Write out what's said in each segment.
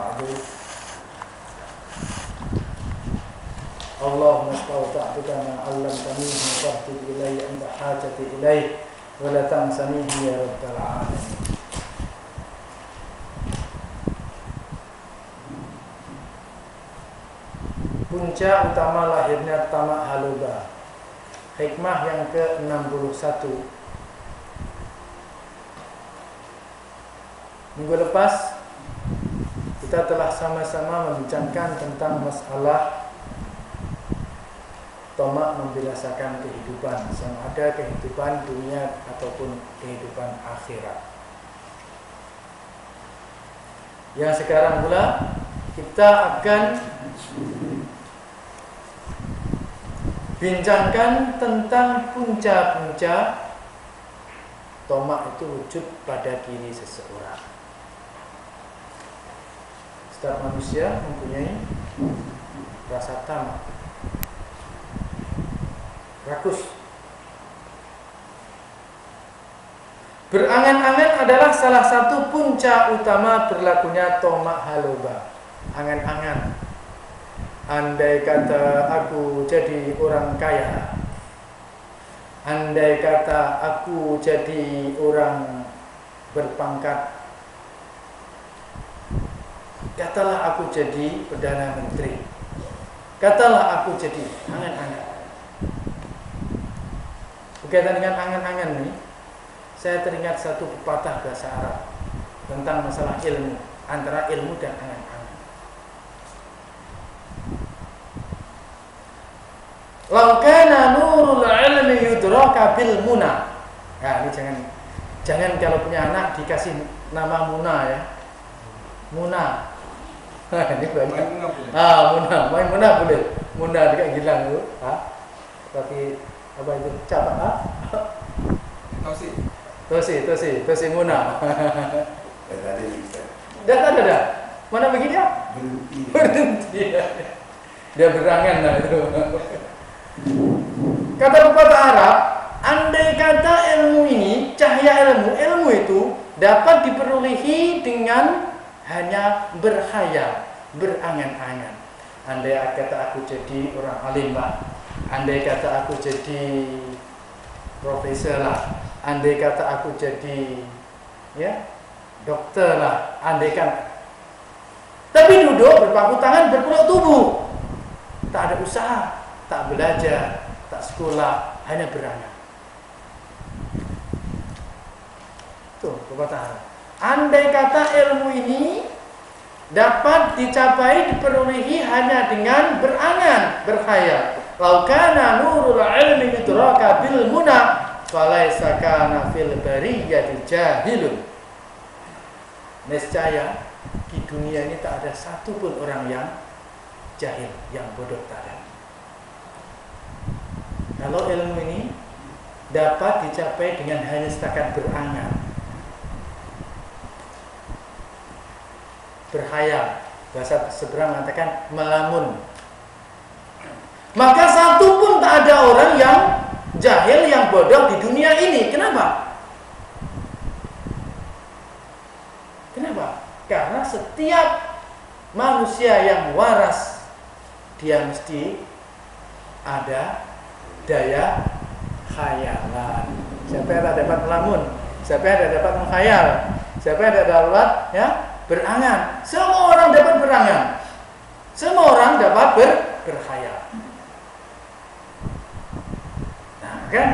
ba'du. Allahumma astau'tuka ma 'allamtanihi fahdid ilayya inda hajati ilayhi wa la tansanihi ya rabbal alamin. Puncak utama lahirnya tamak haluba. Hikmah yang ke-61. Minggu lepas kita telah sama-sama membincangkan tentang masalah tamak membinasakan kehidupan, sama ada kehidupan dunia ataupun kehidupan akhirat. Yang sekarang pula kita akan bincangkan tentang punca-punca tamak itu wujud pada diri seseorang. Setiap manusia mempunyai rasa tamak, rakus. Berangan-angan adalah salah satu punca utama berlakunya tamak haluba. Angan-angan. Andai kata aku jadi orang kaya, andai kata aku jadi orang berpangkat, katalah aku jadi Perdana Menteri, katalah aku jadi angan-angan. Berkaitan dengan angan-angan nih, saya teringat satu pepatah bahasa Arab tentang masalah ilmu, antara ilmu dan angan-angan. Lau kana nurul ilmi yudraka bil muna. Nah, ini jangan kalau punya anak dikasih nama Muna ya. Muna. Ini banyak. Muna, main Muna boleh. Muna dekat Gilang tu. Tapi apa itu? Cabak Tosi Muna. Dah ada. Mana bagi dia? Berhenti. Dia berangan lah itu. Kata pepatah Arab, andai kata ilmu ini, cahaya ilmu itu dapat diperolehi dengan hanya berkhayal, berangan-angan. Andai kata aku jadi orang alim lah, andai kata aku jadi profesor lah, andai kata aku jadi dokter lah, andai kan. Tapi duduk berpangku tangan, berpeluk tubuh, tak ada usaha, tak belajar, tak sekolah, hanya berangan. Tuh, pepatah. Andai kata ilmu ini dapat dicapai, diperolehi hanya dengan berangan, berkhayal. Lau kana nurul ilmi yudraka bil muna, falaisa kana fil bariyati jahilun. Nescaya di dunia ini tak ada satupun orang yang jahil, yang bodoh tak ada. Kalau ilmu ini dapat dicapai dengan hanya setakat berangan, berkhayal, bahasa seberang mengatakan melamun, maka satu pun tak ada orang yang jahil, yang bodoh di dunia ini. Kenapa? Karena setiap manusia yang waras, dia mesti ada daya khayalan. Siapa yang tak dapat melamun, siapa yang tak dapat mengkhayal, siapa yang tak dapat berangan. Semua orang dapat berangan, semua orang dapat berkhayal. Nah, kan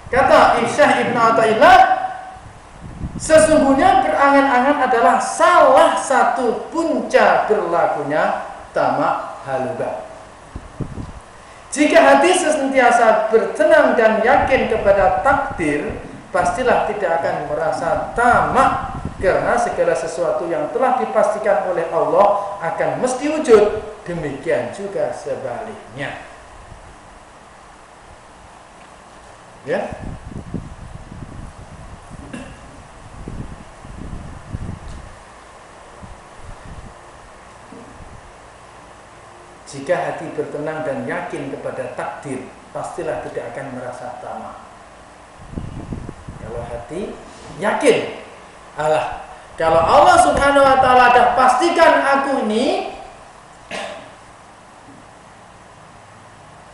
kata Syekh Ibnu Athaillah, sesungguhnya berangan-angan adalah salah satu punca berlakunya tamak haluba. Jika hati senantiasa bertenang dan yakin kepada takdir, pastilah tidak akan merasa tamak, karena segala sesuatu yang telah dipastikan oleh Allah akan mesti wujud. Demikian juga sebaliknya. Ya. Jika hati bertenang dan yakin kepada takdir, pastilah tidak akan merasa tamak. Kalau hati yakin, Kalau Allah Subhanahu wa taala dah pastikan aku ini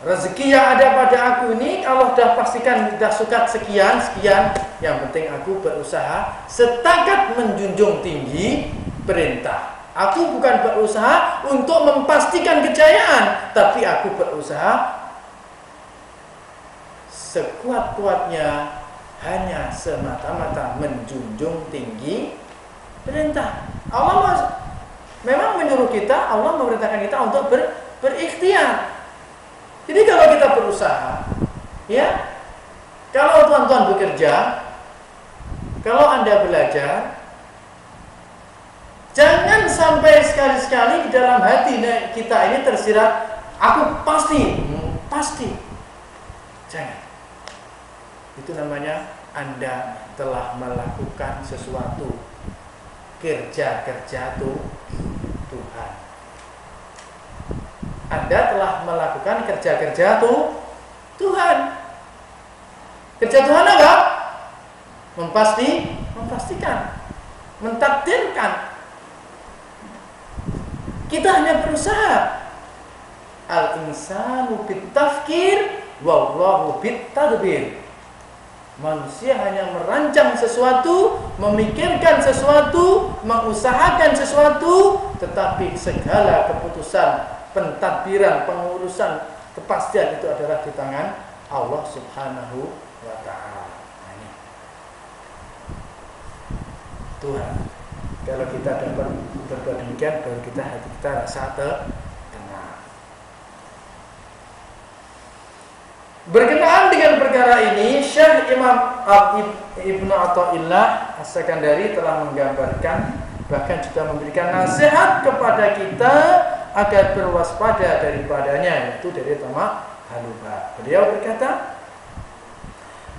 rezeki yang ada pada aku ini, Allah dah pastikan dah suka sekian, yang penting aku berusaha setakat menjunjung tinggi perintah. Aku bukan berusaha untuk memastikan kejayaan, tapi aku berusaha sekuat-kuatnya hanya semata-mata menjunjung tinggi perintah. Allah memang menyuruh kita, Allah memerintahkan kita untuk berikhtiar. Jadi kalau kita berusaha, ya, kalau tuan-tuan bekerja, kalau Anda belajar, jangan sampai sekali-sekali di dalam hati kita ini tersirat, aku pasti. Jangan. Itu namanya Anda telah melakukan sesuatu kerja Tuhan. Anda telah melakukan kerja Tuhan. Kerja Tuhan apa? Memastikan, mentakdirkan. Kita hanya berusaha. Al-insanu bit-tafkir wallahu bit-tadbir. Manusia hanya merancang sesuatu, memikirkan sesuatu, mengusahakan sesuatu, tetapi segala keputusan, pentadbiran, pengurusan, kepastian itu adalah di tangan Allah Subhanahu wa ta'ala. Ini Tuhan. Kalau kita dapat berbuat demikian, baru hati kita rasa tenang. Berkenaan dengan perkara ini, Syekh Imam Ibnu Athaillah As-Sakandari telah menggambarkan, bahkan juga memberikan nasihat kepada kita agar berwaspada daripadanya, yaitu dari tamak haluba. Beliau berkata,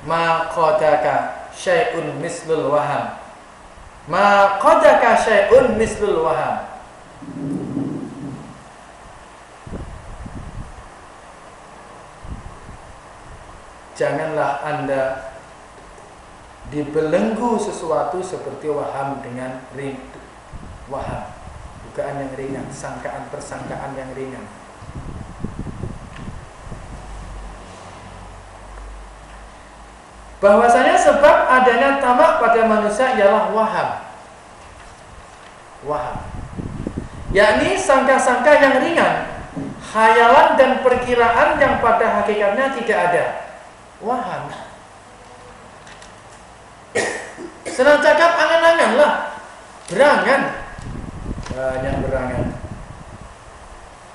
ma qadaka syai'un mislul waham, ma qadaka syai'un mislul waham. Janganlah Anda dibelenggu sesuatu seperti waham dengan waham, dugaan yang ringan, persangkaan yang ringan. Bahwasanya sebab adanya tamak pada manusia ialah waham, yakni sangka-sangka yang ringan, khayalan dan perkiraan yang pada hakikatnya tidak ada. Waham. Senang cakap angan-angan lah, berangan, banyak berangan.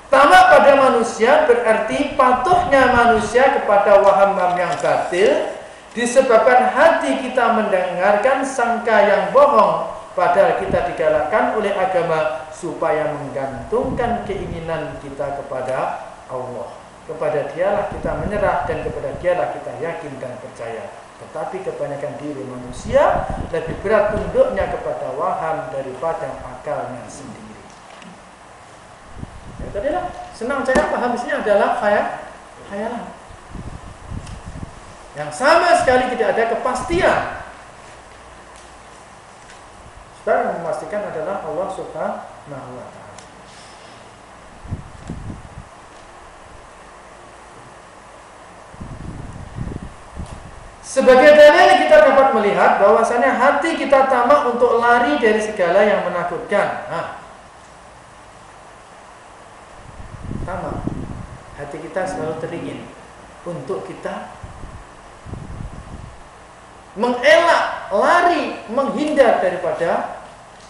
Tamak pada manusia berarti patuhnya manusia kepada waham-waham yang batil, disebabkan hati kita mendengarkan sangka yang bohong, padahal kita digalakkan oleh agama supaya menggantungkan keinginan kita kepada Allah. Kepada Dialah kita menyerah dan kepada Dialah kita yakin dan percaya. Tetapi kebanyakan diri manusia lebih berat tunduknya kepada waham daripada akalnya sendiri. Ya, tadilah senang cakap, paham di sini adalah khayalan yang sama sekali tidak ada kepastian. Yang memastikan adalah Allah Subhanahu wa ta'ala. Sebagai dalil kita dapat melihat bahwasanya hati kita tamak untuk lari dari segala yang menakutkan. Tamak. Hati kita selalu teringin untuk kita mengelak, lari, menghindar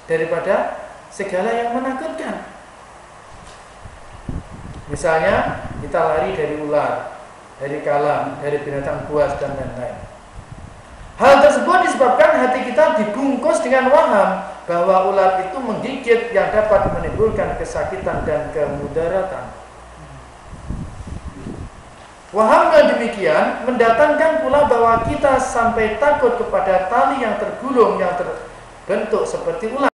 daripada segala yang menakutkan. Misalnya kita lari dari ular, dari kalam, dari binatang buas dan lain-lain. Hal tersebut disebabkan hati kita dibungkus dengan waham bahwa ular itu menggigit yang dapat menimbulkan kesakitan dan kemudaratan. Waham yang demikian mendatangkan pula bahwa kita sampai takut kepada tali yang tergulung yang terbentuk seperti ular.